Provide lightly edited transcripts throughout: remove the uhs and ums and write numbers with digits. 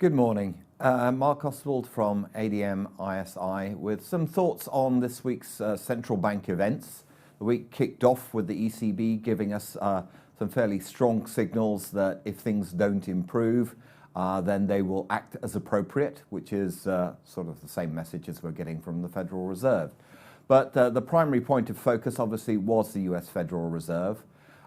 Good morning. Mark Oswald from ADM ISI with some thoughts on this week's central bank events. The week kicked off with the ECB giving us some fairly strong signals that if things don't improve, then they will act as appropriate, which is sort of the same message as we're getting from the Federal Reserve. But the primary point of focus obviously was the US Federal Reserve.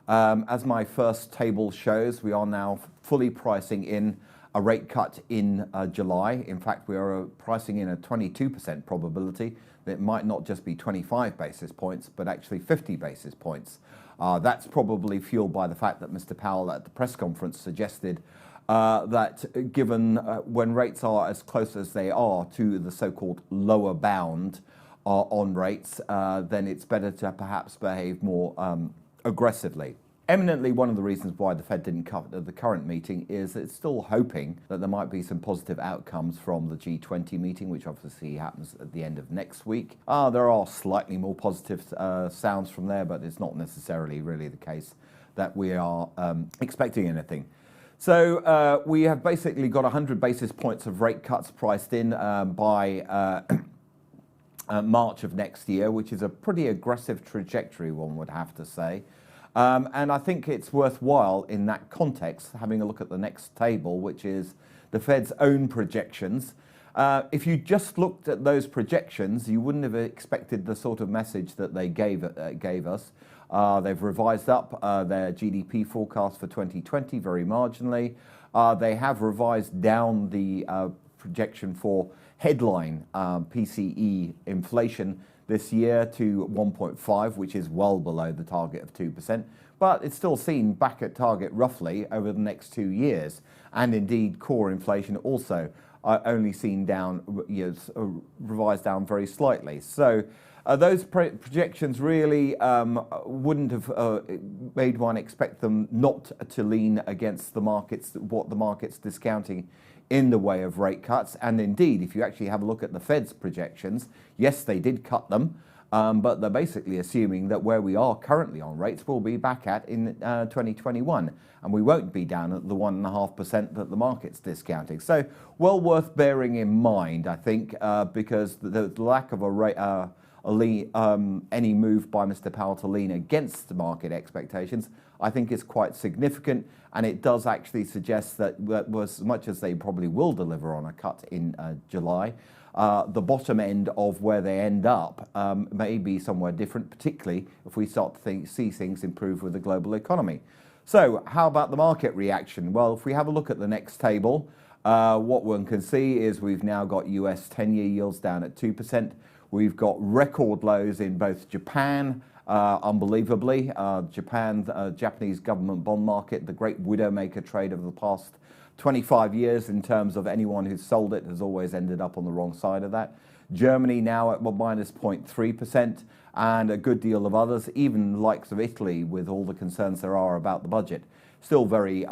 As my first table shows, we are now fully pricing in a rate cut in July. In fact, we are pricing in a 22% probability that it might not just be 25 basis points, but actually 50 basis points. That's probably fueled by the fact that Mr. Powell at the press conference suggested that given when rates are as close as they are to the so-called lower bound on rates, then it's better to perhaps behave more aggressively. Eminently, one of the reasons why the Fed didn't cut at the current meeting is it's still hoping that there might be some positive outcomes from the G20 meeting, which obviously happens at the end of next week. There are slightly more positive sounds from there, but it's not necessarily really the case that we are expecting anything. So we have basically got 100 basis points of rate cuts priced in by March of next year, which is a pretty aggressive trajectory, one would have to say. And I think it's worthwhile in that context having a look at the next table, which is the Fed's own projections. If you just looked at those projections, you wouldn't have expected the sort of message that they gave us. They've revised up their GDP forecast for 2020 very marginally. They have revised down the projection for headline PCE inflation this year to 1.5, which is well below the target of 2%, but it's still seen back at target roughly over the next 2 years. And indeed, core inflation also only seen down, revised down very slightly. So those projections really wouldn't have made one expect them not to lean against the markets, what the market's discounting in the way of rate cuts. And indeed, if you actually have a look at the Fed's projections, yes, they did cut them, but they're basically assuming that where we are currently on rates, we'll be back at in 2021, and we won't be down at the 1.5% that the market's discounting. So well worth bearing in mind, I think, because the lack of any move by Mr. Powell to lean against the market expectations, I think is quite significant, and it does actually suggest that as much as they probably will deliver on a cut in July, the bottom end of where they end up may be somewhere different, particularly if we start to see things improve with the global economy. So how about the market reaction? Well, if we have a look at the next table, what one can see is we've now got US 10-year yields down at 2%. We've got record lows in both Japan, unbelievably. Japanese government bond market, the great widowmaker trade of the past 25 years in terms of anyone who's sold it has always ended up on the wrong side of that. Germany now at minus 0.3%, and a good deal of others, even the likes of Italy, with all the concerns there are about the budget, still very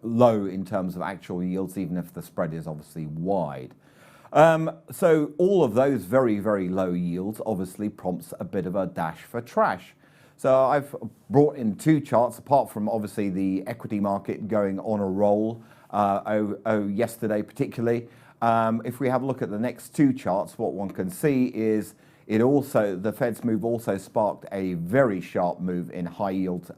low in terms of actual yields, even if the spread is obviously wide. So all of those very, very low yields obviously prompts a bit of a dash for trash. So I've brought in two charts, apart from obviously the equity market going on a roll yesterday particularly. If we have a look at the next two charts, what one can see is the Fed's move also sparked a very sharp move in high yield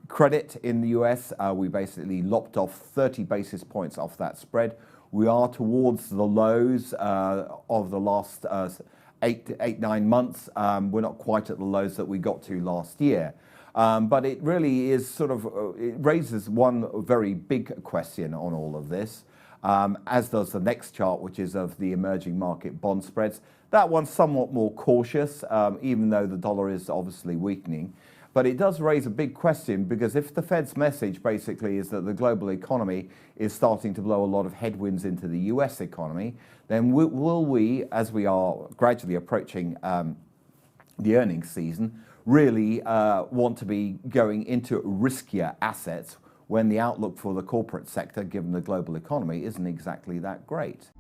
credit in the US. We basically lopped off 30 basis points off that spread. We are towards the lows of the last 9 months. We're not quite at the lows that we got to last year. But it really is it raises one very big question on all of this, as does the next chart, which is of the emerging market bond spreads. That one's somewhat more cautious, even though the dollar is obviously weakening. But it does raise a big question, because if the Fed's message basically is that the global economy is starting to blow a lot of headwinds into the US economy, then will we, as we are gradually approaching the earnings season, really want to be going into riskier assets when the outlook for the corporate sector, given the global economy, isn't exactly that great?